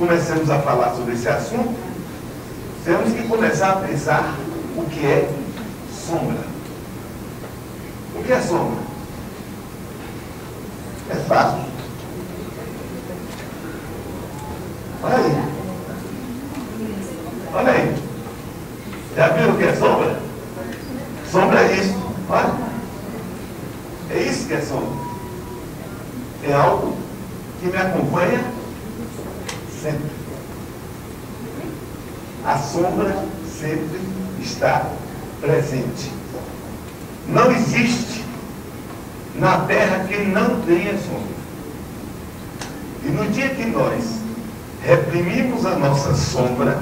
começamos a falar sobre esse assunto, temos que começar a pensar o que é sombra. O que é sombra? É fácil. Olha aí. Olha aí. Já viram o que é sombra? Sombra é isso. Olha. É isso que é sombra. É algo que me acompanha sempre. A sombra sempre está presente. Não existe na terra que não tenha sombra. E no dia que nós reprimimos a nossa sombra,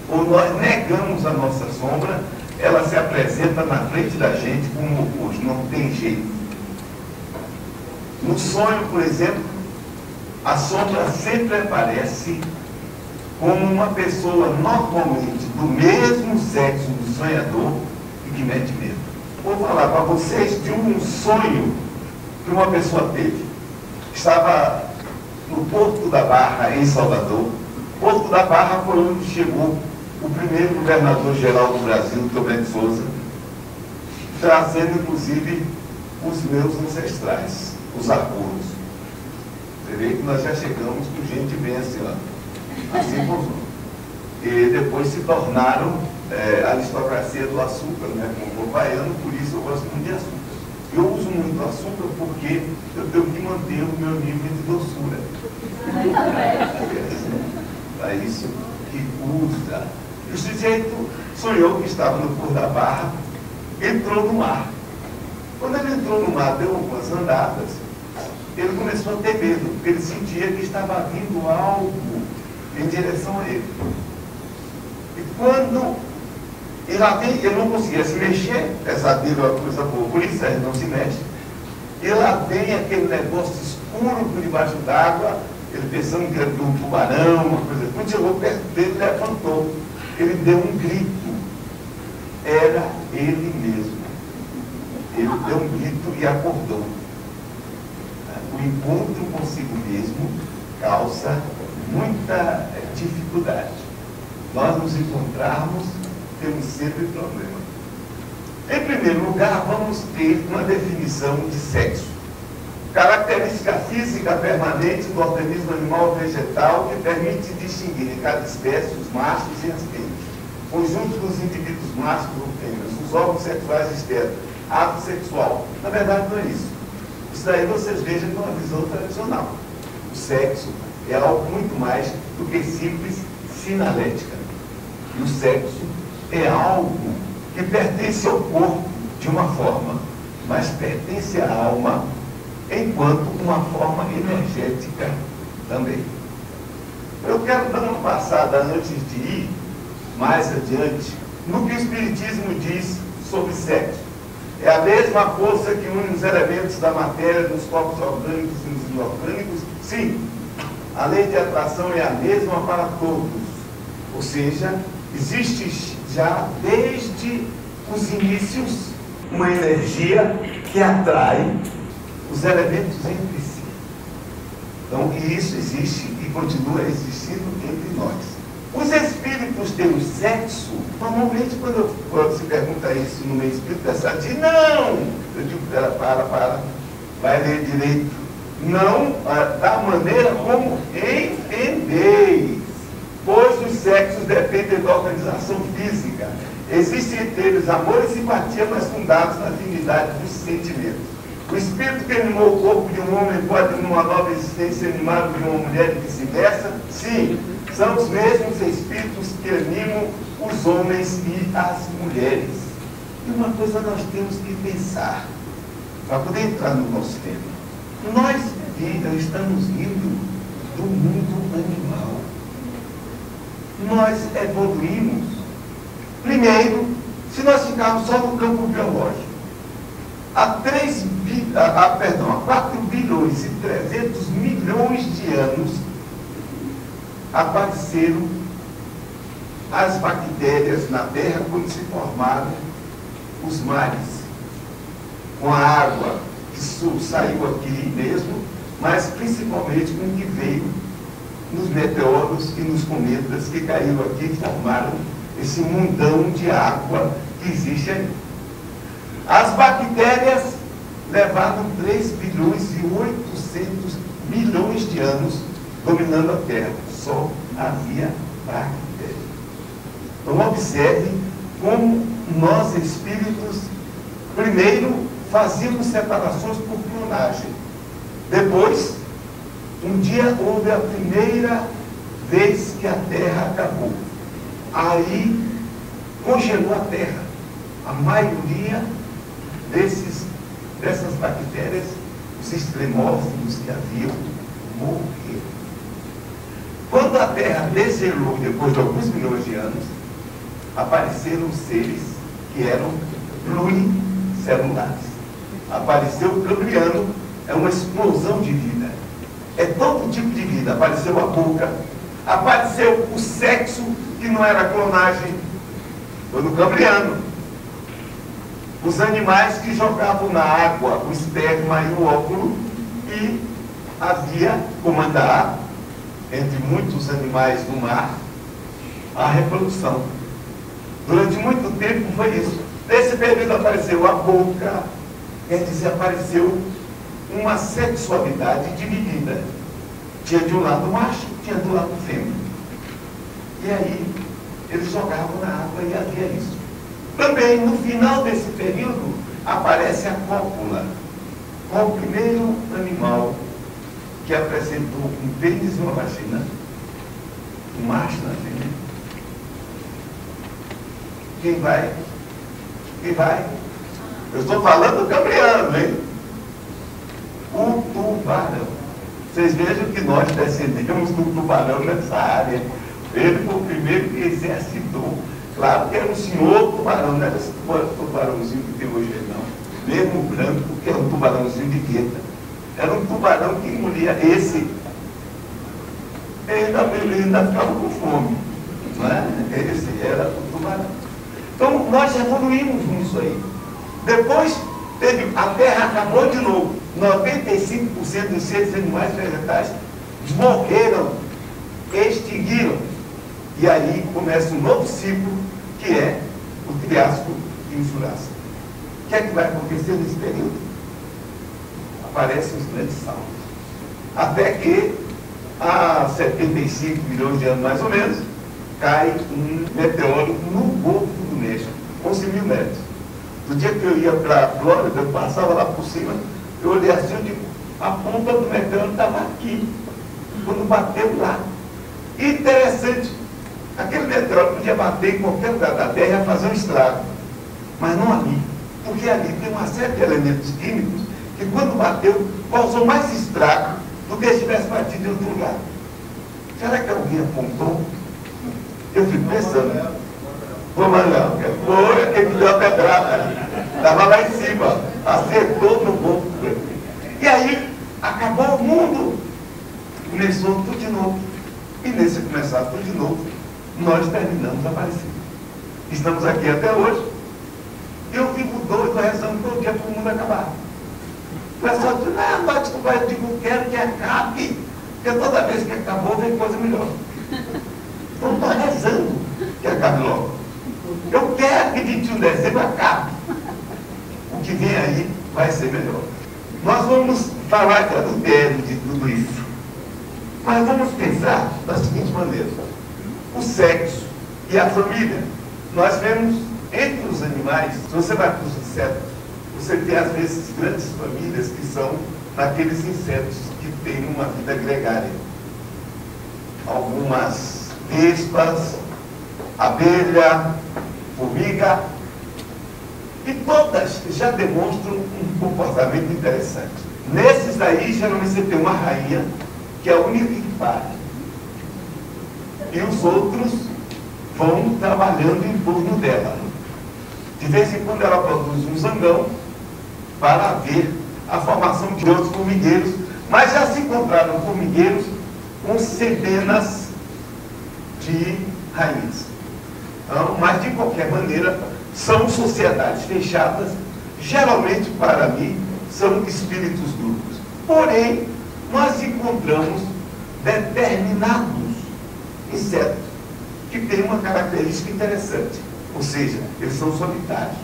ou nós negamos a nossa sombra, ela se apresenta na frente da gente como oposto, não tem jeito. No sonho, por exemplo, a sombra sempre aparece como uma pessoa normalmente do mesmo sexo do sonhador e que mete medo. Vou falar para vocês de um sonho que uma pessoa teve. Estava no Porto da Barra, em Salvador. Porto da Barra foi onde chegou o primeiro governador-geral do Brasil, Tomé de Souza, trazendo inclusive os meus ancestrais, os apuros. Você vê que nós já chegamos com gente bem assim como e depois se tornaram a aristocracia do açúcar, né, como o baiano, por isso eu gosto muito de açúcar. Eu uso muito açúcar porque eu tenho que manter o meu nível de doçura. É isso que usa. E o sujeito sonhou que estava no Porto da Barra, entrou no mar. Quando ele entrou no mar, deu algumas andadas, ele começou a ter medo, porque ele sentia que estava vindo algo em direção a ele. E quando ele não conseguia se mexer, pesadelo é uma coisa boa, por isso ele não se mexe. E lá vem aquele negócio escuro por debaixo d'água, ele pensando que era um tubarão, uma coisa. Quando chegou perto dele, levantou. Ele deu um grito. Era ele mesmo. Ele deu um grito e acordou. O encontro consigo mesmo causa muita dificuldade. Nós nos encontrarmos, temos sempre problema. Em primeiro lugar, vamos ter uma definição de sexo. Característica física permanente do organismo animal ou vegetal que permite distinguir em cada espécie os machos e as fêmeas. Conjunto dos indivíduos machos ou fêmeas, os órgãos sexuais externos, ato sexual. Na verdade, não é isso. Isso daí vocês vejam com uma visão tradicional. O sexo é algo muito mais do que simples sinalética. E o sexo é algo que pertence ao corpo de uma forma, mas pertence à alma enquanto uma forma energética também. Eu quero dar uma passada antes de ir mais adiante no que o Espiritismo diz sobre sexo. É a mesma força que une os elementos da matéria dos corpos orgânicos e dos inorgânicos? Sim, a lei de atração é a mesma para todos. Ou seja, existe já desde os inícios uma energia que atrai os elementos entre si. Então, e isso existe e continua existindo entre nós. Os espíritos têm sexo? Normalmente, quando se pergunta isso no meio espírita, essa diz, não! Eu digo para ela, para, vai ler direito. Não da maneira como entendeis, pois os sexos dependem da organização física. Existem entre eles amor e simpatia, mas fundados na afinidade dos sentimentos. O espírito que animou o corpo de um homem pode, numa nova existência, animar o de uma mulher e vice-versa? Sim, são os mesmos espíritos que animam os homens e as mulheres. E uma coisa nós temos que pensar, para poder entrar no nosso tema. Nós estamos indo do mundo animal. Nós evoluímos. Primeiro, se nós ficarmos só no campo biológico, há 4 bilhões e 300 milhões de anos apareceram as bactérias na Terra quando se formaram os mares, com a água que saiu aqui mesmo, mas principalmente com o que veio nos meteoros e nos cometas que caíram aqui e formaram esse mundão de água que existe aí. As bactérias levaram 3 bilhões e 800 milhões de anos dominando a Terra. Só havia bactérias. Então observe como nós espíritos, primeiro, fazíamos separações por clonagem. Depois, um dia houve a primeira vez que a Terra acabou. Aí congelou a Terra. A maioria dessas bactérias, os extremófilos que haviam, morreram. Quando a Terra desgelou, depois de alguns milhões de anos, apareceram seres que eram pluricelulares. Apareceu o Cambriano, é uma explosão de vida. É todo tipo de vida. Apareceu a boca, apareceu o sexo, que não era clonagem, foi no Cambriano. Os animais que jogavam na água o esperma e o óvulo, e havia, comandar, entre muitos animais do mar, a reprodução. Durante muito tempo foi isso. Nesse período apareceu a boca, quer dizer, apareceu uma sexualidade dividida. Tinha de um lado macho, tinha do lado fêmea. E aí, eles jogavam na água e havia isso. Também, no final desse período, aparece a cópula. Qual o primeiro animal que apresentou um pênis e uma vagina? Um macho na fêmea. Quem vai? Quem vai? Eu estou falando do Cambriano, hein? O tubarão. Vocês vejam que nós descendemos do tubarão nessa área. Ele foi o primeiro que exercitou. Claro que era um senhor tubarão, não era esse tubarãozinho que tem hoje, não. Mesmo branco, que era um tubarãozinho de gueta. Era um tubarão que engolia esse. Ele ainda ficava com fome. Não é? Esse era o tubarão. Então, nós evoluímos nisso aí. Depois, a Terra acabou de novo. 95% dos seres animais vegetais morreram, extinguiram. E aí começa um novo ciclo, que é o Triássico e o Jurássico. O que é que vai acontecer nesse período? Aparecem os grandes saltos. Até que, há 75 milhões de anos mais ou menos, cai um meteoro no Golfo do México, 11 mil metros. No dia que eu ia para a Flórida, eu passava lá por cima, eu olhei assim, eu digo, a ponta do meteoro estava aqui, quando bateu lá. Interessante, aquele meteoro podia bater em qualquer lugar da Terra e ia fazer um estrago, mas não ali, porque ali tem uma série de elementos químicos que quando bateu, causou mais estrago do que se tivesse batido em outro lugar. Será que alguém apontou? Eu fico pensando, foi aquele que deu a pedrada, estava lá em cima, acertou no golfo. E aí, acabou o mundo, começou tudo de novo. E nesse começar tudo de novo, nós terminamos aparecendo. Estamos aqui até hoje. Eu fico doido rezando todo dia para o mundo acabar. O pessoal diz, não, pode desculpar, eu digo, quero que acabe, porque toda vez que acabou vem coisa melhor. Então estou rezando que acabe logo. Eu quero que 21 de dezembro acabe. O que vem aí vai ser melhor. Nós vamos falar de adultério, de tudo isso. Mas vamos pensar da seguinte maneira. O sexo e a família. Nós vemos entre os animais, se você vai para os insetos, você tem às vezes grandes famílias que são naqueles insetos que têm uma vida gregária. Algumas vespas, abelha, formiga, e todas já demonstram um comportamento interessante. Nesses aí, geralmente você tem uma rainha, que é a única que para. E os outros vão trabalhando em torno dela. De vez em quando ela produz um zangão para haver a formação de outros formigueiros, mas já se encontraram formigueiros com centenas de rainhas. Então, mas de qualquer maneira, são sociedades fechadas, geralmente para mim, são espíritos grupos. Porém, nós encontramos determinados insetos que têm uma característica interessante, ou seja, eles são solitários.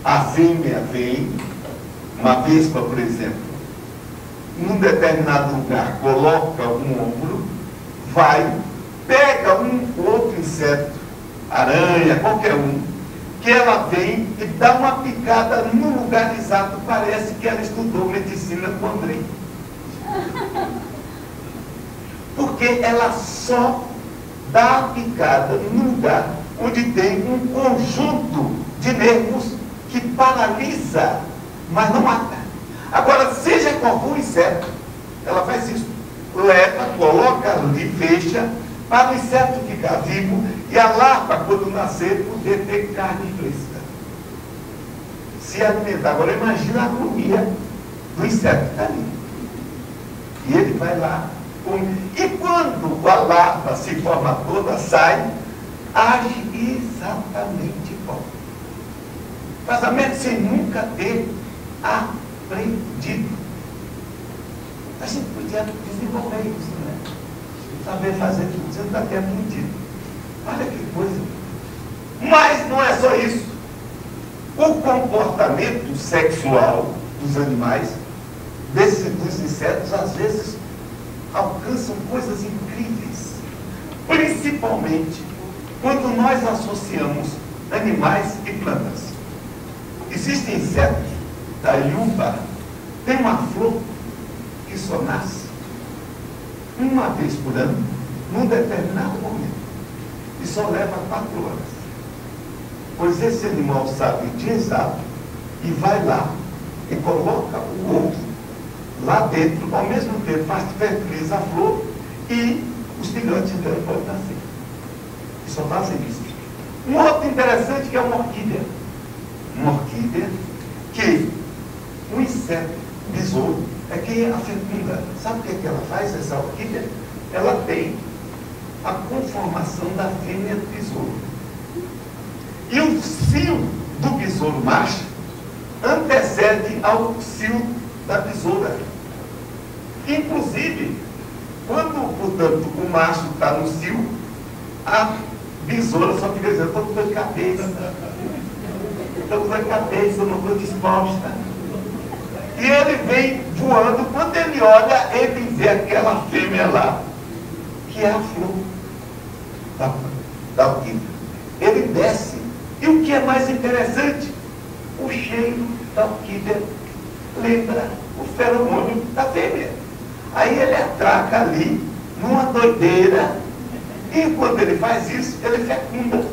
A fêmea vem, uma vespa, por exemplo, num determinado lugar, coloca um ombro, vai, pega um outro inseto, aranha, qualquer um, que ela vem e dá uma picada no lugar exato. Parece que ela estudou medicina com o Andrei. Porque ela só dá a picada no lugar onde tem um conjunto de nervos que paralisa, mas não mata. Agora, seja qual for o inseto, ela faz isso. Leva, coloca ali, fecha, para o inseto ficar vivo e a larva, quando nascer, poder ter carne fresca. Se alimentar. Agora, imagina a agonia do inseto que está ali. E ele vai lá, come. E quando a larva se forma toda, sai, age exatamente igual. Casamento sem nunca ter aprendido. A gente podia desenvolver isso, né? Saber fazer tudo, você não está tendo aprendido. Olha que coisa. Mas não é só isso. O comportamento sexual dos animais, dos insetos, às vezes alcançam coisas incríveis. Principalmente quando nós associamos animais e plantas. Existem insetos da Yuba, tem uma flor que só nasce uma vez por ano, num determinado momento, e só leva 4 horas. Pois esse animal sabe o dia exato e vai lá e coloca o ovo lá dentro, ao mesmo tempo fertiliza a flor e os filhotes dela podem nascer. E só fazem isso. Um outro interessante que é uma orquídea. Uma orquídea que o inseto, besouro, é quem a fecunda. Sabe o que é que ela faz, essa orquídea? Ela tem a conformação da fêmea do besouro. E o cio do besouro macho antecede ao cio da besoura. Inclusive, quando, portanto, o macho está no cio, a besoura só fica dizendo, estou com dor de cabeça. Estou com dor de cabeça, não estou disposta. E ele vem voando, quando ele olha, ele vê aquela fêmea lá, que é a flor da orquídea. Ele desce. E o que é mais interessante? O cheiro da orquídea lembra o feromônio da fêmea. Aí ele atraca ali, numa doideira, e quando ele faz isso, ele fecunda,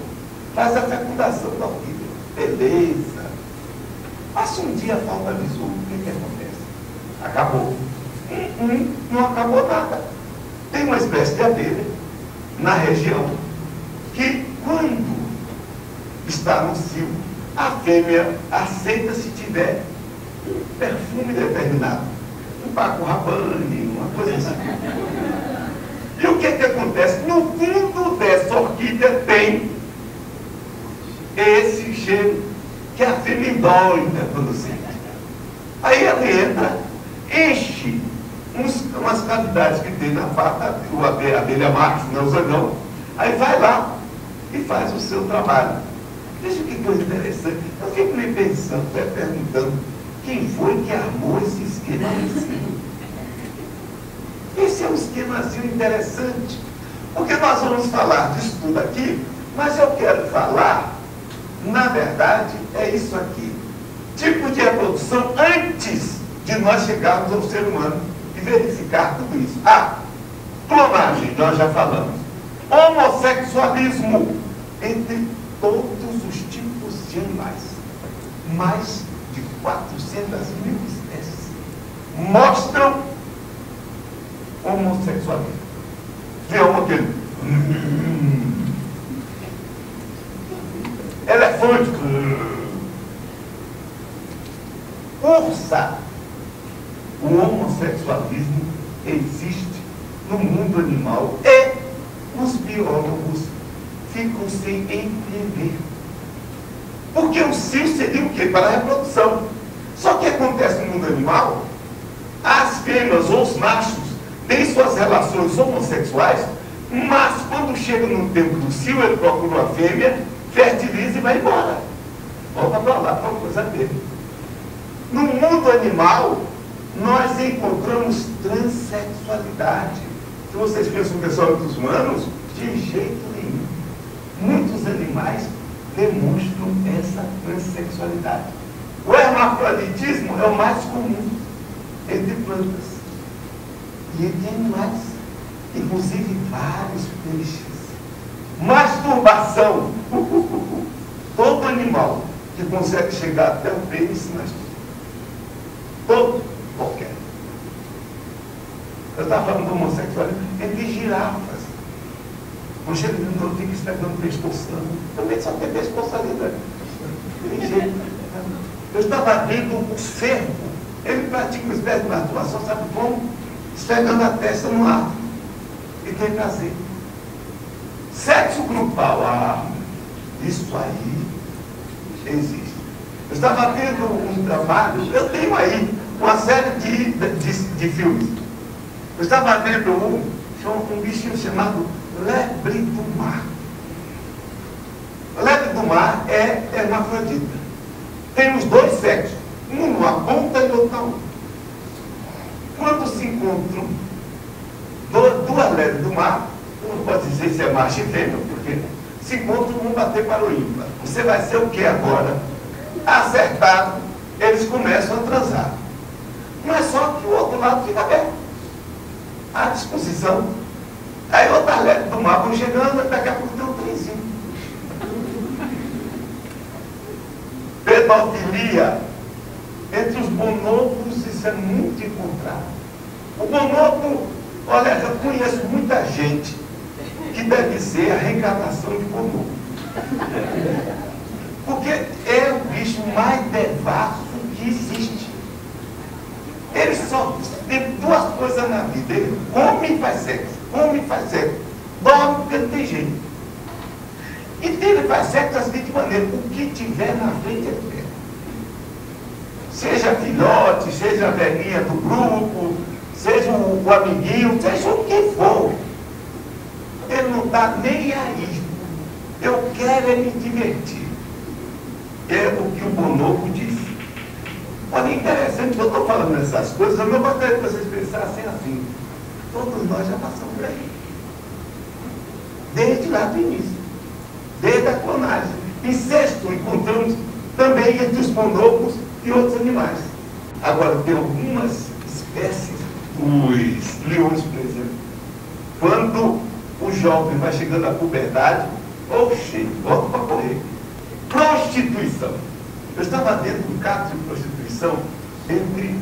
faz a fecundação da orquídea. Beleza. Passa um dia, falta besouro, o que acontece? Acabou. Não acabou nada. Tem uma espécie de abelha na região que, quando está no cio, a fêmea aceita se tiver um perfume determinado. Um Paco Rabanne, uma coisa assim. E o que acontece? No fundo dessa orquídea tem esse cheiro que a fêmea indóida quando sente. Aí ela entra, enche umas cavidades que tem na pata, a abelha macho, né, o zangão. Aí vai lá e faz o seu trabalho. Veja que coisa interessante. Eu fico me pensando, perguntando, quem foi que armou esse esquemazinho? Esse é um esquemazinho interessante. Porque nós vamos falar disso tudo aqui, mas eu quero falar, na verdade, é isso aqui. Tipo de reprodução antes de nós chegarmos ao ser humano e verificar tudo isso. Clonagem, nós já falamos. Homossexualismo entre todos os tipos de animais. Mais de 400.000 espécies mostram homossexualismo. Vê aquele elefante, ursa. O homossexualismo existe no mundo animal e os biólogos ficam sem entender. Porque o cio seria o quê? Para a reprodução. Só que acontece no mundo animal, as fêmeas ou os machos tem suas relações homossexuais, mas quando chega no tempo do cio, ele procura uma fêmea, fertiliza e vai embora. Volta para lá, para a coisa dele. No mundo animal, nós encontramos transexualidade. Se vocês pensam que é só dos humanos, de jeito nenhum. Muitos animais demonstram essa transexualidade. O hermafroditismo é o mais comum entre plantas e entre animais, inclusive vários peixes. Masturbação. Todo animal que consegue chegar até o pênis se masturba. Todo, qualquer. Eu estava falando de homossexualidade entre girafas. Não chega de novo, fica esfregando pescoçando. Também só tem pescoçalidade. Tem jeito. Eu estava vendo o cervo. Ele pratica uma espécie de masturbação, sabe como? Esfregando a testa no ar. E tem prazer. Sexo grupal. Isso aí existe. Eu estava vendo um trabalho, eu tenho aí uma série de filmes. Eu estava vendo um bichinho chamado lebre do mar. Lebre do mar é hermafrodita. Tem os dois sexos, um numa ponta e outro na outra. Quando se encontram duas lebres do mar, não pode dizer se é macho e fêmea, porque se encontram, vão bater para o ímpar. Você vai ser o que agora? Acertado, eles começam a transar. Mas só que o outro lado fica aberto. À disposição. Aí outras lebres do mar vão chegando, daqui a pouco tem um trenzinho. Pedofilia. Entre os bonobos, isso é muito encontrado. O bonobo, olha, eu conheço muita gente que deve ser a reencarnação de bonobo. Porque é o bicho mais devasso que existe. Ele só tem duas coisas na vida. Ele come e faz sexo. Come e faz sexo. Dorme porque não tem jeito. E ele faz sexo da seguinte maneira: o que tiver na frente é pé. Seja filhote, seja a velhinha do grupo, seja o amiguinho, seja o que for. Ele não está nem aí. Eu quero é me divertir. É o que o bonobo disse. Olha, é interessante que eu estou falando essas coisas, eu não gostaria que vocês pensassem assim. Todos nós já passamos por aí. Desde lá do início. Desde a clonagem. Incesto encontramos também entre os bonobos e outros animais. Agora, tem algumas espécies, os leões, por exemplo. Quando o jovem vai chegando à puberdade, oxe, volta para correr. Prostituição. Eu estava vendo um caso de prostituição entre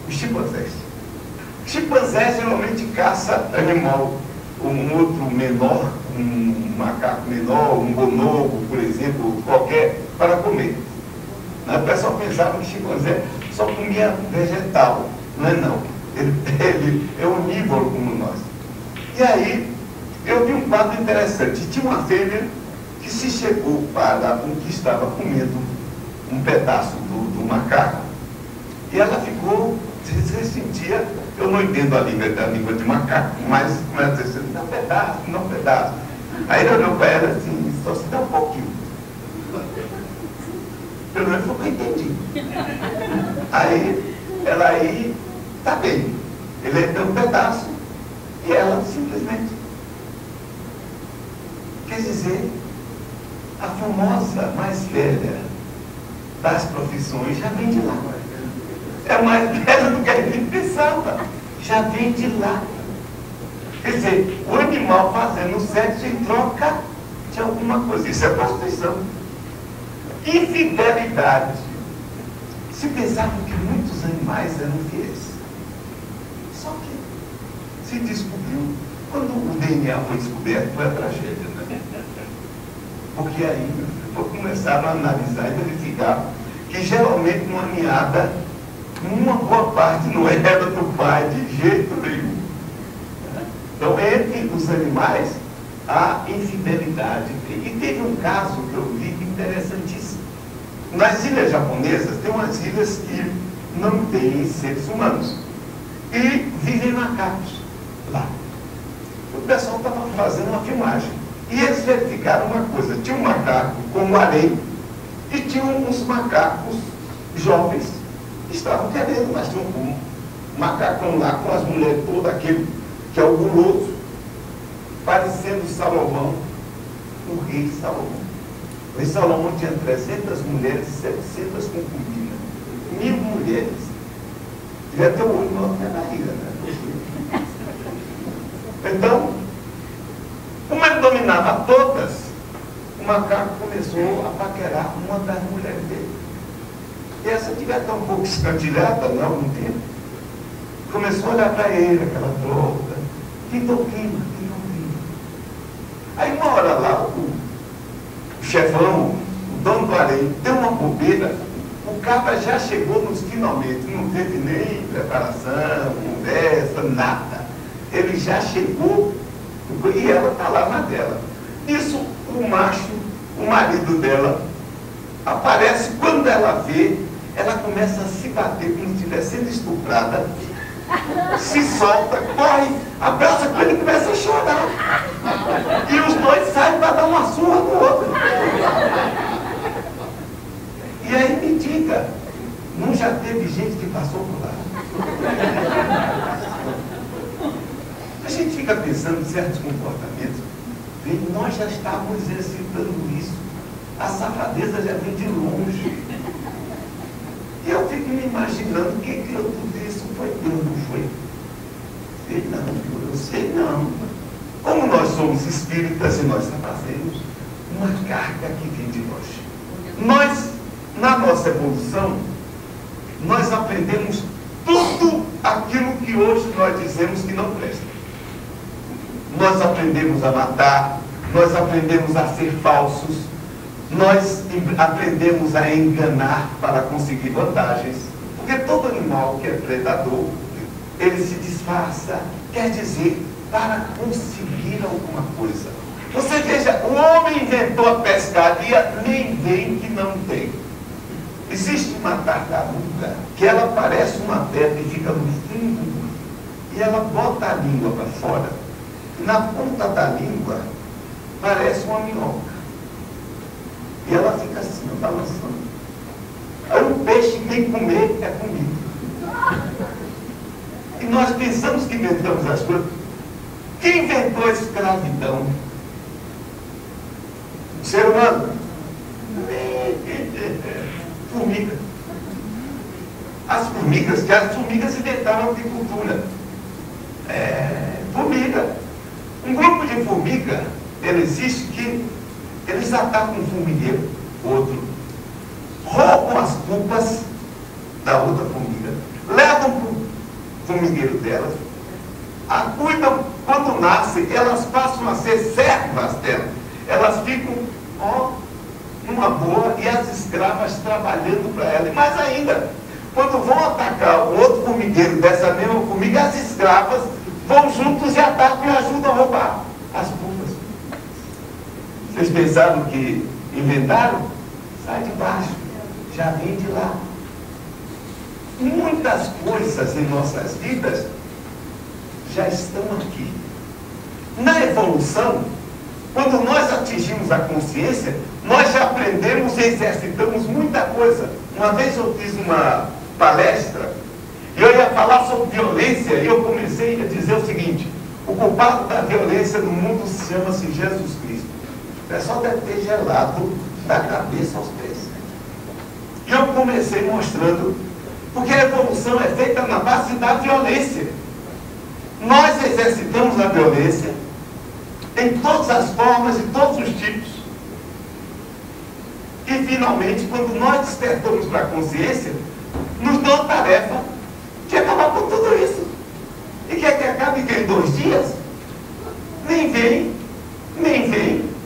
os chimpanzés. Chimpanzé geralmente caça animal, um outro menor, um macaco menor, um bonobo, por exemplo, qualquer, para comer. O pessoal pensava que chimpanzé só comia vegetal. Não é não. Ele é onívoro como nós. E aí, eu vi um quadro interessante. Tinha uma fêmea que se chegou para um que estava comendo um pedaço do macaco. E ela ficou, se sentia, eu não entendo a língua de macaco, mas ela disse, dá um pedaço, dá um pedaço. Aí ele olhou para ela assim, só se dá um pouquinho. Pelo menos foi o que eu entendi. Aí, ela aí, tá bem. Ele deu um pedaço e ela simplesmente. Quer dizer, a famosa mais velha das profissões já vem de lá. É mais velha do que a gente pensava. Já vem de lá. Quer dizer, o animal fazendo sexo em troca de alguma coisa. Isso é prostituição. Infidelidade. Se pensavam que muitos animais eram fiéis. Só que se descobriu. Quando o DNA foi descoberto, foi a tragédia, né? Porque aí começaram a analisar e verificar que geralmente uma ninhada, uma boa parte não era do pai de jeito nenhum. Então, entre os animais, há infidelidade. E teve um caso que eu vi interessantíssimo. Nas ilhas japonesas, tem umas ilhas que não têm seres humanos. e vivem macacos lá. O pessoal estava fazendo uma filmagem. E eles verificaram uma coisa: tinha um macaco com um harém e tinha uns macacos jovens que estavam querendo, mas tinha um macacão lá com as mulheres todas, aquele que é o guloso, parecendo Salomão, o rei Salomão. O rei Salomão tinha 300 mulheres e 700 concubinas, 1000 mulheres. Devia ter o olho maior que a barriga, né? Então, como ele dominava todas, o macaco começou a paquerar uma das mulheres dele. E essa devia estar um pouco escantilhada, não, algum tempo. Começou a olhar para ele, aquela toda. Pintou clima. Aí uma hora lá, o chefão, o dono do harém, deu uma bobeira. O cabra já chegou nos finalmente, não teve nem preparação, conversa, nada. Ele já chegou e ela está lá na dela. Isso, o macho, o marido dela, aparece. Quando ela vê, ela começa a se bater como se estivesse sendo estuprada, se solta, corre, abraça com ele e começa a chorar. E os dois saem para dar uma surra no outro. E aí me diga, não já teve gente que passou por lá? A gente fica pensando em certos comportamentos, e nós já estávamos exercitando isso. A safadeza já vem de longe. E eu fico me imaginando que tudo isso foi Deus, não foi? Sei não, eu sei não. Como nós somos espíritas e nós trazemos uma carga que vem de nós. Nós, na nossa evolução, nós aprendemos tudo aquilo que hoje nós dizemos que não presta. Nós aprendemos a matar, nós aprendemos a ser falsos, nós aprendemos a enganar para conseguir vantagens. Porque todo animal que é predador, ele se disfarça, quer dizer, para conseguir alguma coisa. Você veja, o homem inventou a pescaria, nem vem que não tem. Existe uma tartaruga que ela parece uma pedra e fica no fundo, e ela bota a língua para fora. Na ponta da língua parece uma minhoca. E ela fica assim, balançando. Aí o peixe vem comer, é comido. E nós pensamos que inventamos as coisas. Quem inventou a escravidão? O ser humano. Formiga. As formigas inventaram a agricultura. Formiga. Um grupo de formiga, ele existe que eles atacam um formigueiro, outro, roubam as pupas da outra formiga, levam para o formigueiro delas, a cuidam. Quando nascem, elas passam a ser servas dela. Elas ficam, numa boa, e as escravas trabalhando para ela. E mais ainda, quando vão atacar o outro formigueiro dessa mesma formiga, as escravas vão juntos e atacam e ajudam a roubar as pupas. Vocês pensaram que inventaram? Sai de baixo, já vem de lá. Muitas coisas em nossas vidas já estão aqui. Na evolução, quando nós atingimos a consciência, nós já aprendemos e exercitamos muita coisa. Uma vez eu fiz uma palestra e eu ia falar sobre violência e eu comecei a dizer o seguinte: o culpado da violência no mundo chama-se Jesus Cristo. O pessoal deve ter gelado da cabeça aos pés. E eu comecei mostrando, porque a evolução é feita na base da violência. Nós exercitamos a violência em todas as formas e todos os tipos. E finalmente, quando nós despertamos para a consciência, nos dão a tarefa de acabar com tudo isso. E quer que acabe em 2 dias? Nem vem, nem vem.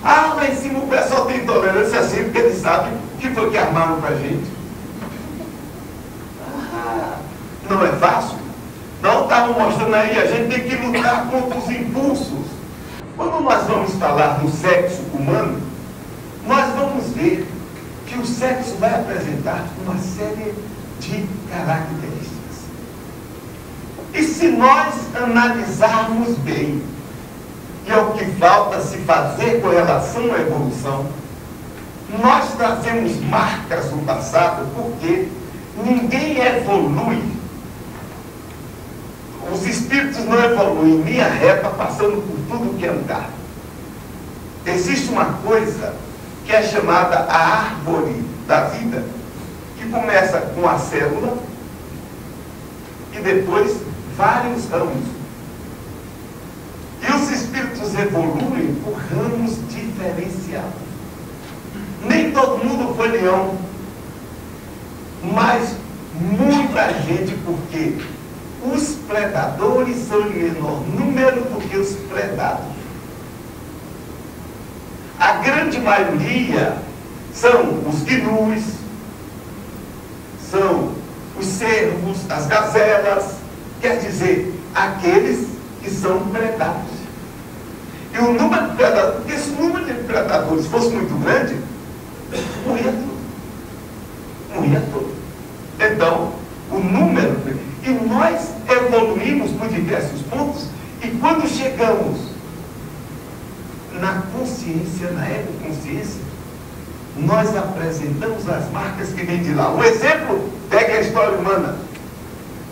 Lá em cima o pessoal tem intolerância assim, porque eles sabem o que foi que armaram para a gente. Não é fácil? Não estavam mostrando aí, a gente tem que lutar contra os impulsos. Quando nós vamos falar do sexo humano, nós vamos ver que o sexo vai apresentar uma série de características. E se nós analisarmos bem, e é o que falta se fazer com relação à evolução, nós trazemos marcas do passado, porque ninguém evolui. Os espíritos não evoluem em linha reta, passando por tudo que é lugar. Existe uma coisa que é chamada a árvore da vida, que começa com a célula e depois vários ramos. E os espíritos evoluem por ramos diferenciados. Nem todo mundo foi leão, mas muita gente, porque os predadores são em menor número do que os predados. A grande maioria são os gnus, são os cervos, as gazelas, quer dizer, aqueles que são predados. E o número de predadores, porque se o número de predadores fosse muito grande, morria tudo. Morria tudo. Então, o número, e nós evoluímos por diversos pontos, e quando chegamos na consciência, na ecoconsciência, nós apresentamos as marcas que vêm de lá. Um exemplo, pega a história humana.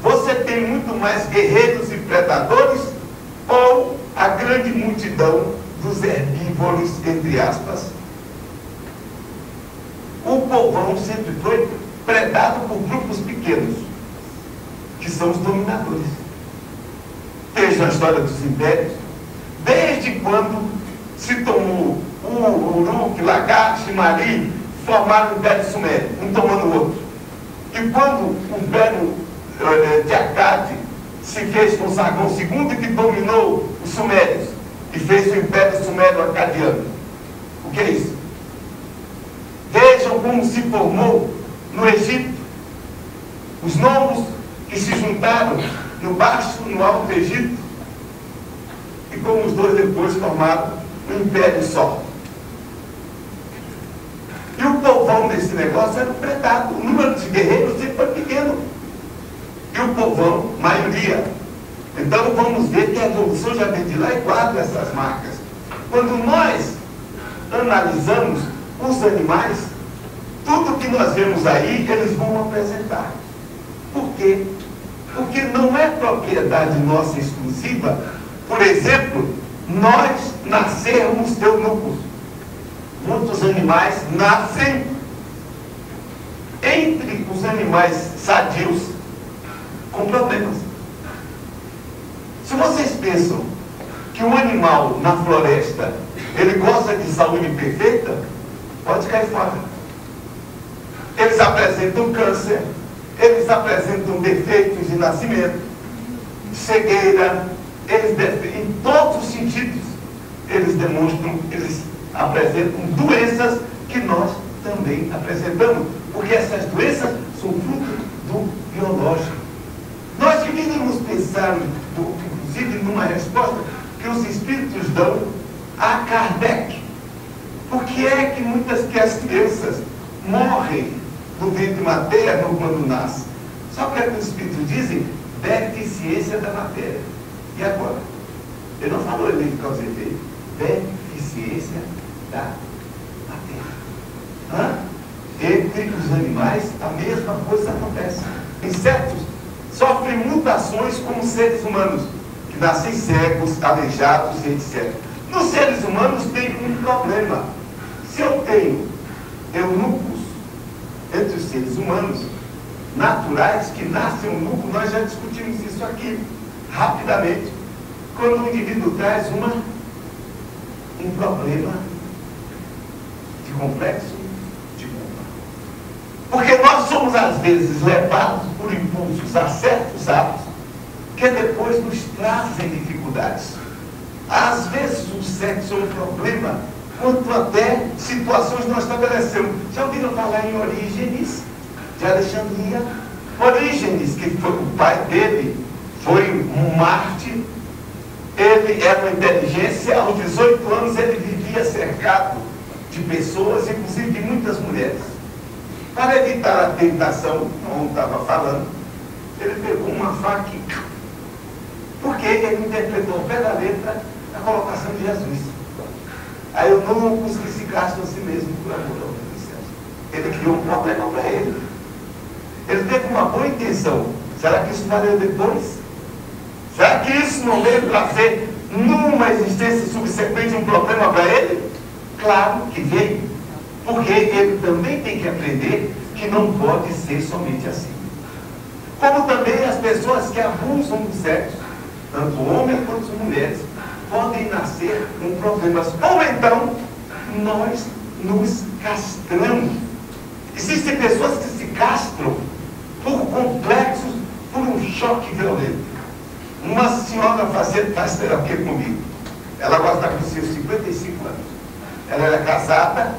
Você tem muito mais guerreiros e predadores, ou a grande multidão dos herbívoros, entre aspas? O povão sempre foi predado por grupos pequenos, que são os dominadores. Veja a história dos impérios. Desde quando se tomou o Uruk, Lagash, Mari, formaram o Império Sumério, um tomando o outro. E quando o Império de Akkad se fez com Sargão II, que dominou os Sumérios e fez o Império Sumério-Acadiano. O que é isso? Vejam como se formou no Egito os nomos que se juntaram no Baixo, no Alto Egito, e como os dois depois formaram um império só. E o povão desse negócio era predado. O número de guerreiros sempre foi pequeno. E o povão, maioria. Então vamos ver que a evolução já vem de lá e guarda essas marcas. Quando nós analisamos os animais, tudo que nós vemos aí, eles vão apresentar. Por quê? Porque não é propriedade nossa exclusiva. Por exemplo, nós nascermos eunucos. Muitos animais nascem entre os animais sadios com problemas. Se vocês pensam que um animal na floresta, ele gosta de saúde perfeita, pode cair fora. Eles apresentam câncer, eles apresentam defeitos de nascimento, cegueira, eles em todos os sentidos, eles demonstram, eles apresentam doenças que nós também apresentamos, porque essas doenças são fruto do biológico. Nós deveríamos pensar, inclusive, numa resposta que os espíritos dão a Kardec. Por que é que as crianças morrem do ventre materno quando nascem? Só que os espíritos dizem deficiência da matéria. E agora? Ele não falou ele de causa e efeito. Deficiência da matéria. Entre os animais, a mesma coisa acontece. Insetos sofrem mutações como seres humanos, que nascem cegos, aleijados, etc. Nos seres humanos tem um problema. Se eu tenho eunucos entre os seres humanos, naturais, que nascem eunuco, nós já discutimos isso aqui, rapidamente. Quando o indivíduo traz um problema de complexo de culpa. Porque nós somos, às vezes, levados por impulsos a certos atos que depois nos trazem dificuldades. Às vezes o sexo é um problema, quanto até situações nós estabelecemos. Já ouviram falar em Orígenes, de Alexandria? Orígenes, que foi o pai dele, foi um Marte. Ele era uma inteligência, aos 18 anos ele vivia cercado de pessoas, inclusive de muitas mulheres. Para evitar a tentação, como estava falando, ele pegou uma faca Porque ele interpretou ao pé da letra a colocação de Jesus. Aí eu não consegui se gastar a si mesmo por amor ao Cristo. Ele criou um problema para ele. Ele teve uma boa intenção. Será que isso valeu depois? Será que isso não veio trazer numa existência subsequente um problema para ele? Claro que veio. Porque ele também tem que aprender que não pode ser somente assim. Como também as pessoas que abusam do sexo, tanto homens quanto mulheres, podem nascer com problemas. Ou então, nós nos castramos. Existem pessoas que se castram por complexos, por um choque violento. Uma senhora faz terapia comigo. Ela agora está com seus 55 anos. Ela era casada,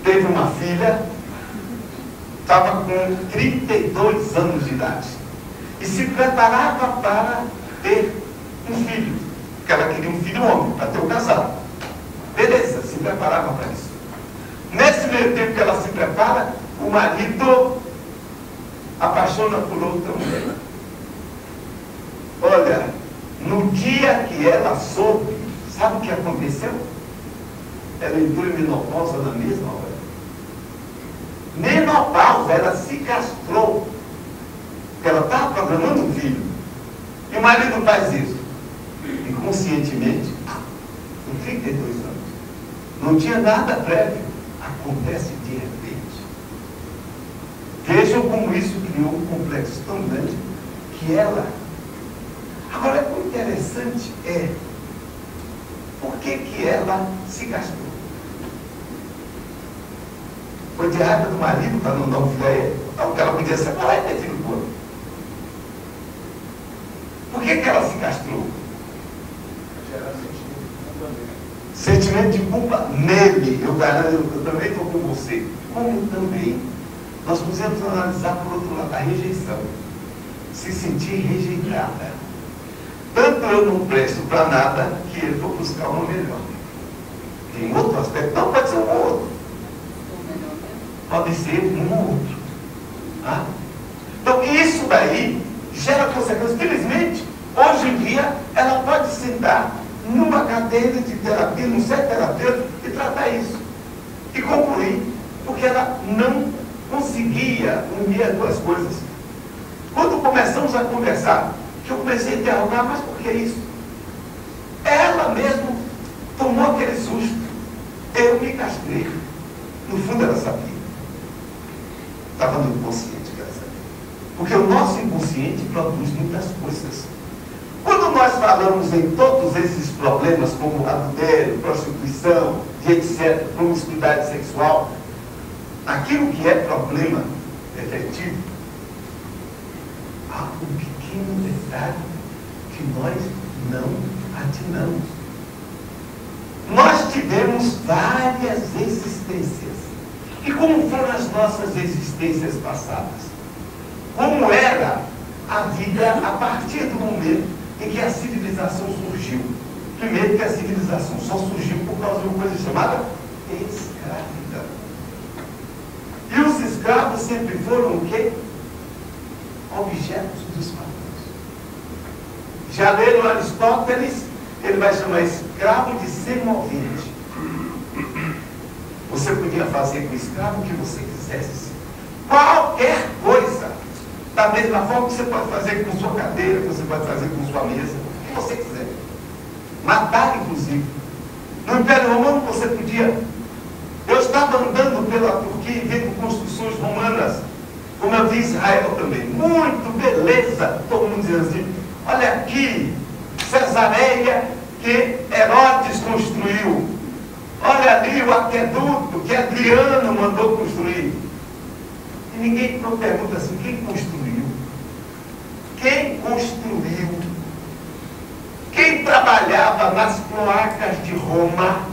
teve uma filha, estava com 32 anos de idade. E se preparava para ter um filho. Porque ela queria um filho homem, para ter um casal. Beleza, se preparava para isso. Nesse meio tempo que ela se prepara, o marido apaixona por outra mulher. Olha, no dia que ela soube, sabe o que aconteceu? Ela entrou em menopausa na mesma hora. Menopausa, ela se castrou. Porque ela estava programando um filho. E o marido faz isso. Inconscientemente, com 32 anos. Não tinha nada prévio. Acontece de repente. Vejam como isso criou um complexo tão grande que ela... Agora, o interessante é por que ela se castrou. Foi de raiva do marido para não dar um filho a ele? Porque ela podia separar e ter filho com outro. Por que ela se castrou? Sentimento de culpa nele. Eu também estou com você. Como também nós podemos analisar por outro lado a rejeição. Se sentir rejeitada. Tanto eu não presto para nada que ele for buscar uma melhor. Tem outro aspecto. Não pode ser um ou outro. Pode ser um ou outro. Ah? Então isso daí gera consequências. Felizmente, hoje em dia, ela pode sentar numa cadeira de terapia, num certo terapeuta, e tratar isso. E concluir, porque ela não conseguia unir as duas coisas. Quando começamos a conversar, que eu comecei a interrogar, mas por que isso? Ela mesmo tomou aquele susto. Eu me castrei. No fundo ela sabia. Estava no inconsciente que ela sabia. Porque o nosso inconsciente produz muitas coisas. Quando nós falamos em todos esses problemas, como adultério, prostituição, e etc., promiscuidade sexual, aquilo que é problema efetivo, há um pequeno detalhe que nós não atinamos. Nós tivemos várias existências. E como foram as nossas existências passadas? Como era a vida a partir do momento em que a civilização surgiu? Primeiro que a civilização só surgiu por causa de uma coisa chamada escravidão. E os escravos sempre foram o quê? Objetos dos patrões. Já leram Aristóteles? Ele vai chamar escravo de semovente. Você podia fazer com o escravo o que você quisesse. Qualquer coisa. Da mesma forma que você pode fazer com sua cadeira, que você pode fazer com sua mesa, o que você quiser. Matar, inclusive. No Império Romano você podia. Eu estava andando pela Turquia e vendo construções romanas, como eu vi em Israel também. Muito beleza. Todo mundo dizendo assim, olha aqui, Cesareia que Herodes construiu. Olha ali o aqueduto que Adriano mandou construir. E ninguém pergunta assim, quem construiu? Quem construiu? Quem trabalhava nas cloacas de Roma?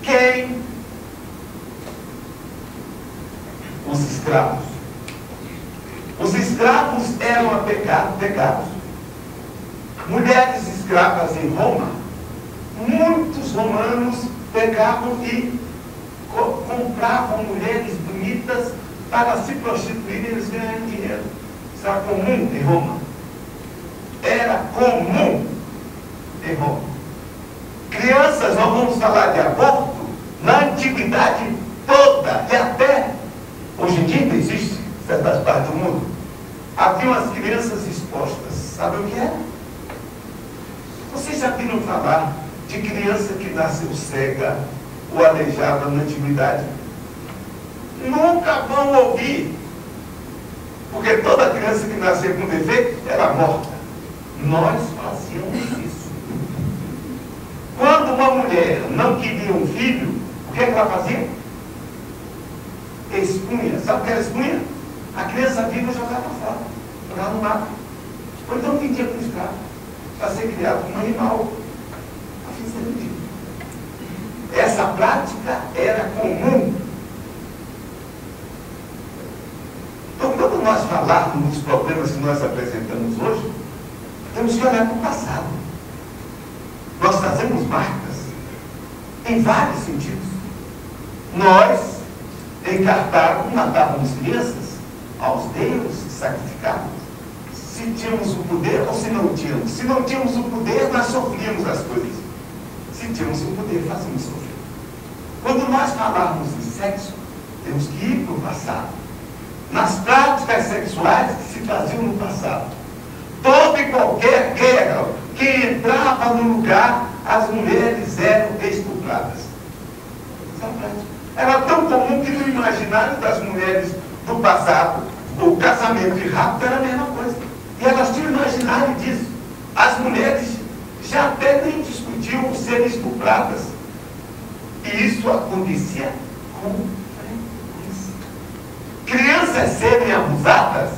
Quem? Os escravos. Os escravos eram pegados. Mulheres escravas em Roma, muitos romanos pegavam e compravam mulheres bonitas para se prostituir e eles ganharem dinheiro. Isso era comum em Roma. era comum em Roma. Crianças, nós vamos falar de aborto na antiguidade toda, e até hoje em dia ainda existe em certas partes do mundo. Haviam as crianças expostas. Sabe o que é? Vocês já viram falar de criança que nasceu cega ou aleijada na antiguidade? Nunca vão ouvir. Porque toda criança que nascia com defeito era morta. Nós fazíamos isso. Quando uma mulher não queria um filho, o que ela fazia? Expunha. Sabe o que era expunha? A criança viva jogava fora, jogava no mato. Ou então vendia para o escravo, para ser criado como animal. A fim de ser vendido. Essa prática era comum. Então, quando nós falarmos dos problemas que nós apresentamos hoje, temos que olhar para o passado. Nós trazemos marcas em vários sentidos. Nós, em Cartago, matávamos crianças aos deuses, sacrificávamos. Se tínhamos o poder ou se não tínhamos. Se não tínhamos o poder, nós sofríamos as coisas. Se tínhamos o poder, fazíamos sofrer. Quando nós falarmos de sexo, temos que ir para o passado. Nas práticas sexuais que se faziam no passado. Toda e qualquer guerra que entrava no lugar, as mulheres eram estupradas. Essa é a prática. Era tão comum que no imaginário das mulheres do passado, o casamento e rapto era a mesma coisa. E elas tinham imaginário disso. As mulheres já até nem discutiam ser estupradas. E isso acontecia com frequência. Crianças serem abusadas.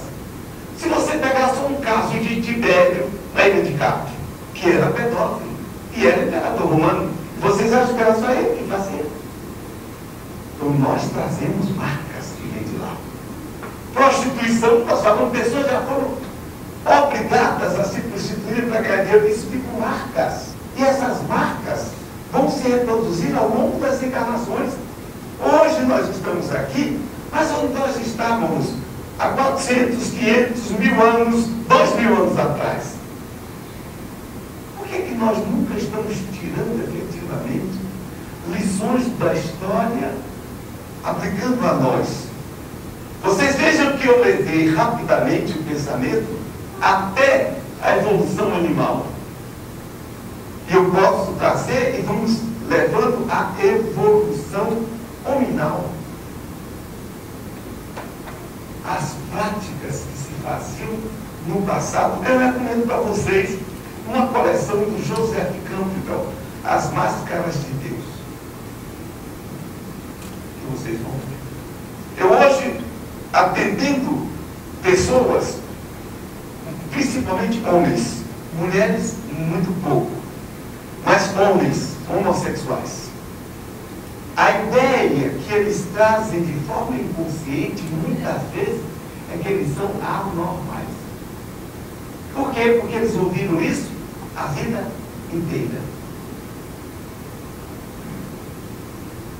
Se você pegar só um caso de Tibério, na ilha de Capri, que era pedófilo e era imperador romano, vocês acham que era só ele que fazia? Então nós trazemos marcas que vêm de lá. Prostituição, nós falamos, pessoas já foram obrigadas a se prostituir para ganhar dinheiro. Isso ficam marcas. E essas marcas vão se reproduzir ao longo das encarnações. Hoje nós estamos aqui, mas onde nós estávamos há 400, 500, 1000 anos, 2000 anos atrás? Por que nós nunca estamos tirando efetivamente lições da história aplicando a nós? Vocês vejam que eu levei rapidamente o pensamento até a evolução animal. E eu posso trazer e vamos levando a evolução hominal. As práticas que se faziam no passado. Eu recomendo para vocês uma coleção do Joseph Campbell, As Máscaras de Deus. Que vocês vão ver. Eu hoje, atendendo pessoas, principalmente homens, mulheres muito pouco, mas homens homossexuais. A ideia que eles trazem de forma inconsciente, muitas vezes, é que eles são anormais. Por quê? Porque eles ouviram isso a vida inteira.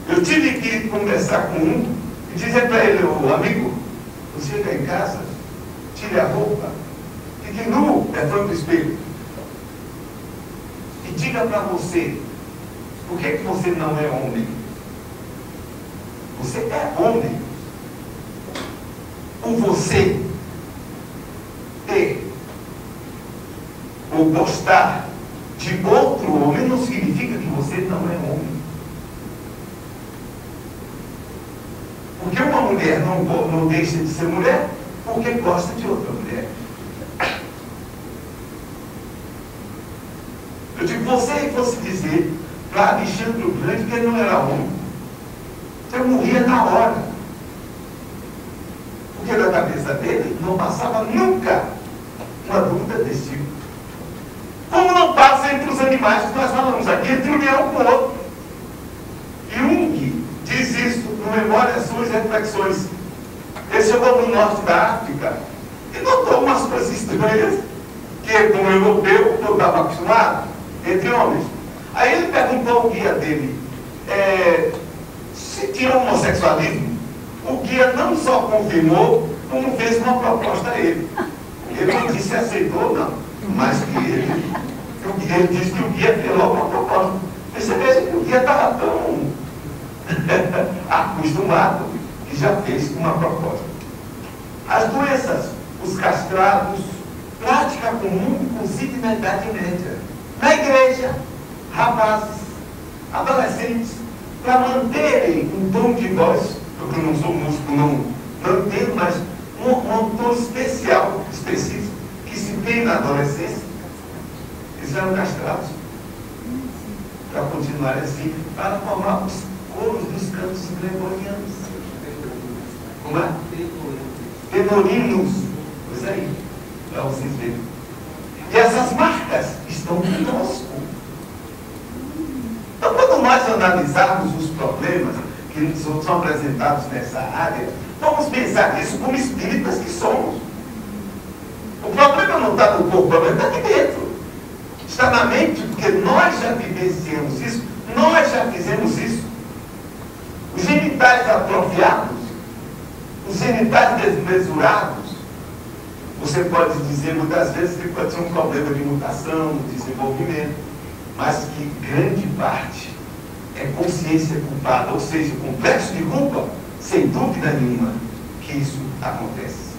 Eu tive que conversar com um e dizer para ele, ô amigo, você chega em casa, tire a roupa, fique nu, frente do espelho. E diga para você, por que você não é homem? Você é homem. O você ter ou gostar de outro homem não significa que você não é homem. Porque uma mulher não deixa de ser mulher porque gosta de outra mulher. Eu digo, você fosse dizer para Alexandre o Grande que ele não era homem, eu morria na hora. Porque na cabeça dele não passava nunca uma dúvida desse tipo. Como não passa entre os animais que nós falamos aqui, entre um leão com o outro. Jung diz isso no Memórias Suas Reflexões. Ele chegou no norte da África e notou umas coisas estranhas, que como europeu eu estava acostumado, entre homens. Aí ele perguntou ao guia dele, se tinha homossexualismo. O guia não só confirmou, como fez uma proposta a ele. Ele não disse se aceitou ou não. Mas que ele disse que o guia fez logo uma proposta. Você veja que o guia estava tão acostumado que já fez uma proposta. As doenças, os castrados, prática comum, inclusive na Idade Média. Na igreja, rapazes, adolescentes, para manterem um tom de voz, eu não sou músico, não entendo, mas um tom especial, específico, que se tem na adolescência, eles eram castrados. Para continuar assim, para formar os coros dos cantos gregorianos. Como é? Tenorinos. Pois aí, para vocês verem. E essas marcas estão conosco. Então, quando nós analisarmos os problemas que são apresentados nessa área, vamos pensar nisso como espíritas que somos. O problema não está no corpo, o problema está aqui dentro. Está na mente, porque nós já vivenciamos isso, nós já fizemos isso. Os genitais atrofiados, os genitais desmesurados, você pode dizer muitas vezes que pode ser um problema de mutação, de desenvolvimento, mas que grande parte é consciência culpada, ou seja, complexo de culpa, sem dúvida nenhuma, que isso acontece.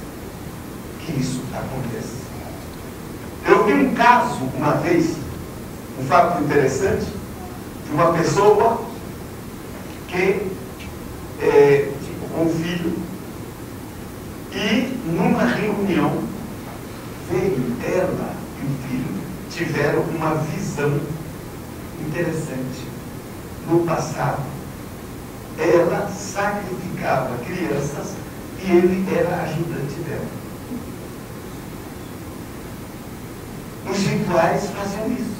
Que isso acontece. Eu vi um caso, uma vez, um fato interessante, de uma pessoa que com um filho, e numa reunião veio ela e o filho, tiveram uma visão interessante. No passado, ela sacrificava crianças e ele era ajudante dela. Os rituais faziam isso.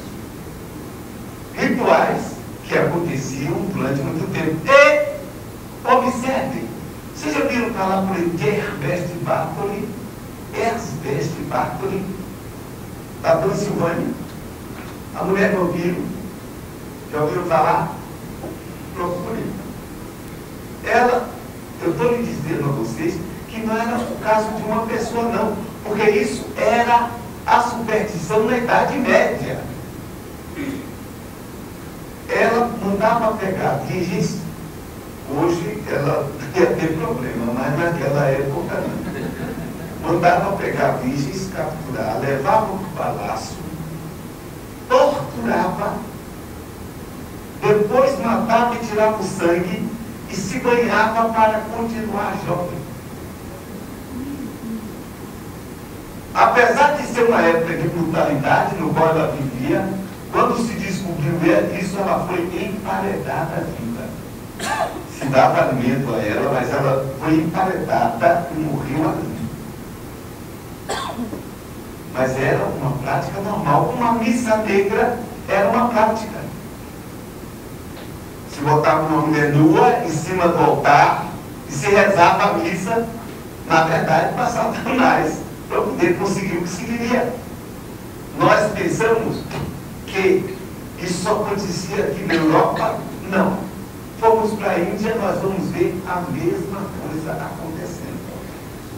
Rituais que aconteciam durante muito tempo. E, observem, vocês já viram falar por Herbert Bartoli? Herbert Bartoli, da Transilvânia, a mulher do ouviram. Já ouviram falar? Procurem. Ela, eu estou lhe dizendo a vocês que não era o caso de uma pessoa, não, porque isso era a superstição na Idade Média. Ela mandava pegar virgens, hoje ela ia ter problema, mas naquela época não. Mandava pegar virgens, capturar, levava para o palácio, torturava, depois matava e tirava o sangue e se banhava para continuar jovem. Apesar de ser uma época de brutalidade no qual ela vivia, quando se descobriu isso, ela foi emparedada viva. Se dava alimento a ela, mas ela foi emparedada e morreu ali. Mas era uma prática normal. Uma missa negra era uma prática. Se botava uma mulher nua em cima do altar e se rezava a missa, na verdade, para Satanás, para poder conseguir o que se queria. Nós pensamos que isso só acontecia aqui na Europa? Não. Fomos para a Índia, nós vamos ver a mesma coisa acontecendo.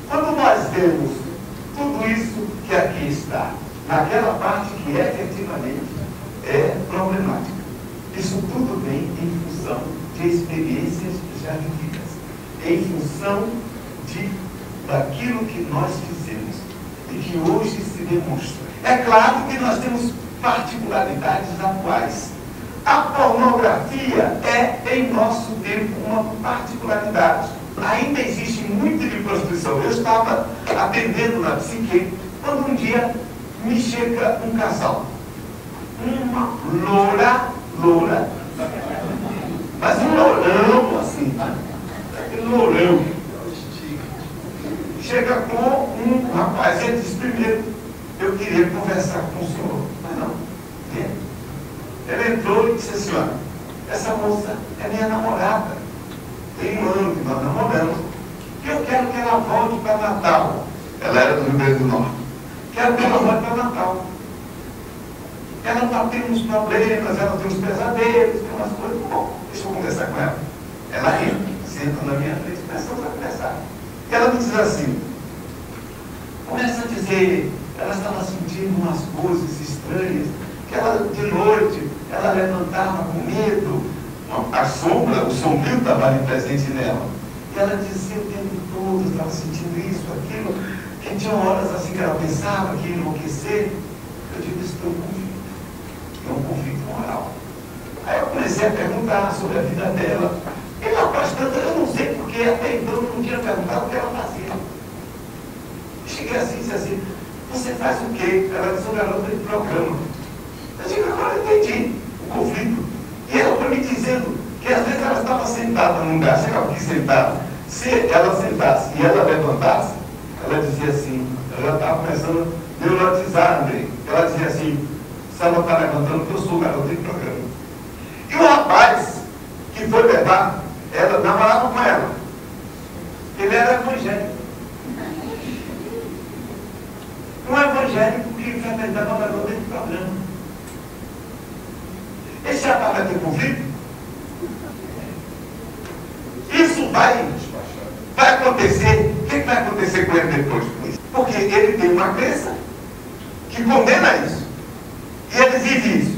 Quando nós vemos tudo isso que aqui está, naquela parte que efetivamente é problemática, isso tudo vem em função de experiências já vividas, em função daquilo que nós fizemos e que hoje se demonstra. É claro que nós temos particularidades atuais. A pornografia é, em nosso tempo, uma particularidade. Ainda existe muito de prostituição. Eu estava atendendo na psique, quando um dia me chega um casal. Uma loura, mas um lourão assim, aquele lourão. Chega com um rapaz, ele disse primeiro, eu queria conversar com o senhor, mas não. Ele entrou e disse assim, olha, essa moça é minha namorada, tem um ano que nós namoramos, e eu quero que ela volte para Natal. Ela era do Rio Grande do Norte. Quero que ela volte para Natal. Ela está tendo uns problemas, ela tem uns pesadelos, tem umas coisas. Bom, deixa eu conversar com ela. Ela entra, senta na minha frente, começamos a conversar. E ela me diz assim, começa a dizer, ela estava sentindo sentindo umas coisas estranhas, que ela, de noite, ela levantava com medo, a sombra, o sombrio estava ali presente nela. E ela dizia o tempo todo, estava sentindo isso, aquilo, que tinha horas assim que ela pensava que ia enlouquecer. Eu digo, isso é um conflito moral. Aí eu comecei a perguntar sobre a vida dela. E lá bastante, eu não sei porque até então eu não tinha perguntado o que ela fazia. Cheguei assim e disse assim, você faz o quê? Ela disse, sou garota de programa. Eu digo, agora eu entendi o conflito. E ela foi me dizendo que às vezes ela estava sentada num lugar, chegava aqui sentada. Se ela sentasse e ela levantasse, ela dizia assim, ela já estava começando a neurotizar, André. Ela dizia assim, se ela está levantando, porque eu sou garota de programa. E o rapaz que foi levar, ela namorava com ela. Ele era evangélico. Um evangélico que frequentava a garota de programa. Esse rapaz vai ter conflito? Isso vai acontecer. O que vai acontecer com ele depois? Porque ele tem uma crença que condena isso. E ele vive isso.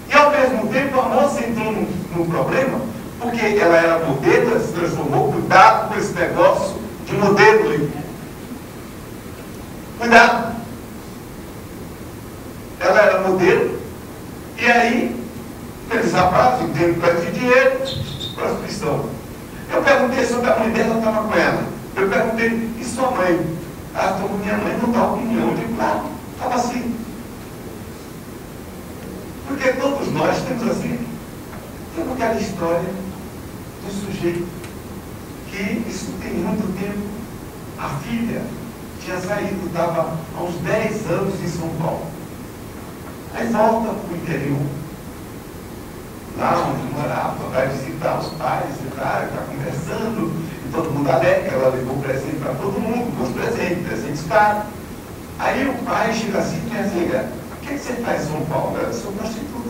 E ao mesmo tempo a moça entrou num problema, porque ela era modelo, ela se transformou, cuidado com esse negócio de modelo. Cuidado. Ela era modelo, e aí, aqueles rapazes, tendo de dinheiro, prostituição. Eu perguntei sobre a mãe dela, estava com ela. Eu perguntei, e sua mãe? Ah, estou com minha mãe, não dá opinião. Eu digo, claro, estava assim. Porque todos nós temos assim, temos aquela história do sujeito que, isso tem muito tempo, a filha tinha saído, estava há uns 10 anos em São Paulo. Aí volta para o interior, lá onde morava, vai visitar os pais, está conversando, e todo mundo alegre, ela levou presente para todo mundo, bons presentes caros. Aí o pai chega assim e diz, filha, o que você faz em São Paulo? Eu sou prostituta.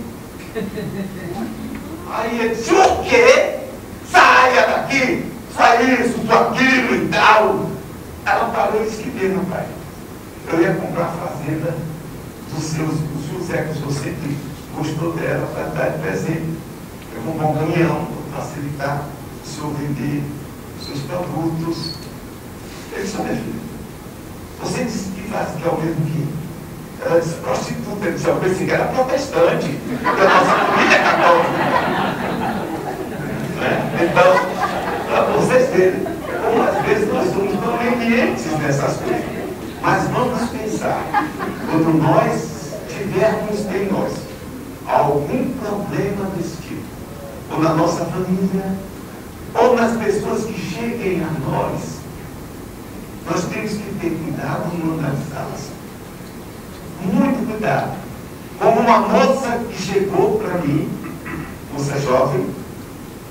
Aí ele disse, o quê? Saia daqui, só isso, só aquilo e tal. Ela parou e disse que meu pai. Eu ia comprar a fazenda do seu Zé, que o senhor sempre gostou dela, para dar de presente. Eu vou comprar um caminhão para facilitar o senhor vender os seus produtos. Ele disse, minha filha, você disse que faz que é o mesmo que ela disse, prostituta. Ele disse, eu pensei que era protestante, porque a nossa família é católica. Então, para vocês verem, como às vezes nós somos convenientes nessas coisas. Mas vamos pensar, quando nós tivermos em nós algum problema desse tipo, ou na nossa família, ou nas pessoas que cheguem a nós, nós temos que ter cuidado em analisá-las. Muito cuidado. Como uma moça que chegou para mim, moça jovem,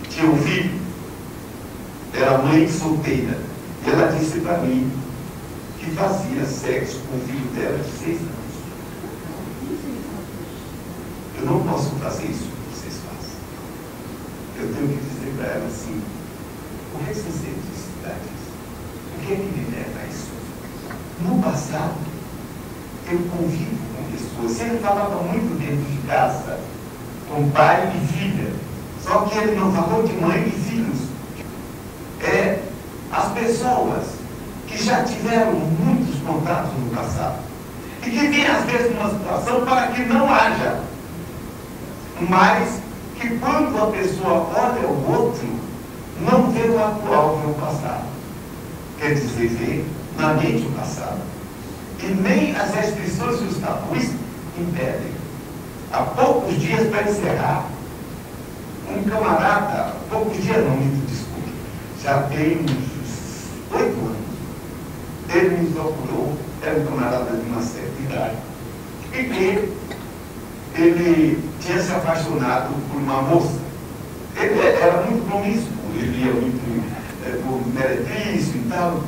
tinha um filho, era mãe solteira, e ela disse para mim que fazia sexo com o filho dela de 6 anos. Eu não posso fazer isso que vocês fazem. Eu tenho que dizer para ela assim, o que você sente disso? O que é que me leva a isso? No passado, eu convivo com pessoas. Ele falava muito dentro de casa, com pai e filha. Só que ele não falou de mãe e filhos. As pessoas que já tiveram muitos contatos no passado e que vêm às vezes numa situação para que não haja, mas que quando a pessoa olha o outro, não vê o atual, vê o passado. Quer dizer, vê na mente o passado. E nem as restrições e os tabus impedem. Há poucos dias para encerrar, um camarada, poucos dias não, me desculpe, já tem uns 8 anos, ele me procurou, era um camarada de uma certa idade, e que ele tinha se apaixonado por uma moça. Ele era muito promíscuo, ele ia muito por meretrício e tal,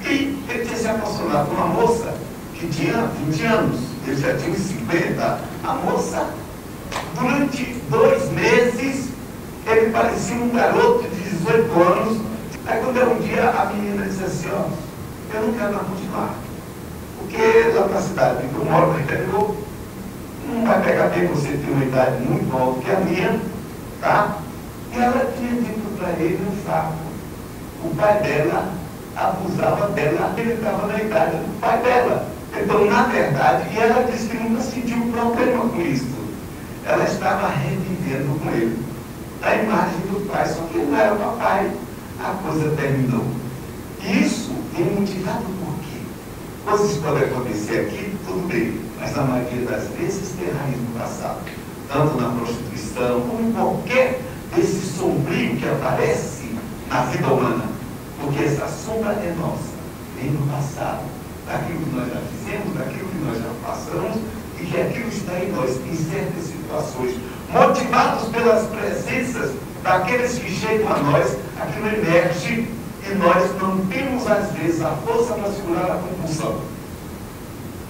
e ele tinha se apaixonado por uma moça que tinha 20 anos, ele já tinha uns 50. A moça, durante 2 meses, ele parecia um garoto de 18 anos. Aí quando um dia a menina disse assim, ó, eu não quero mais continuar, porque Porque lá na cidade que eu moro, no interior, não vai pegar bem você ter uma idade muito alta que a minha, tá? E ela tinha dito para ele um fato. O pai dela abusava dela, ele estava na idade do pai dela. Então, na verdade, e ela disse que nunca sentiu problema com isso. Ela estava revivendo com ele a imagem do pai, só que ele não era o papai. A coisa terminou. Isso é motivado por quê? Coisas podem acontecer aqui, tudo bem, mas na maioria das vezes tem raiz no passado. Tanto na prostituição, como em qualquer desse sombrio que aparece na vida humana. Porque essa sombra é nossa, vem do passado, daquilo que nós já fizemos, daquilo que nós já passamos, e que aquilo está em nós, em certas situações, motivados pelas presenças daqueles que chegam a nós, aquilo emerge e nós não temos, às vezes, a força para segurar a compulsão.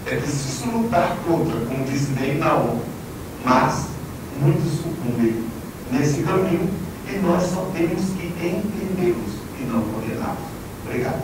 É preciso lutar contra, como disse bem Naum, mas muitos sucumbem nesse caminho e nós só temos que entendê-los e não condená-los. Obrigado.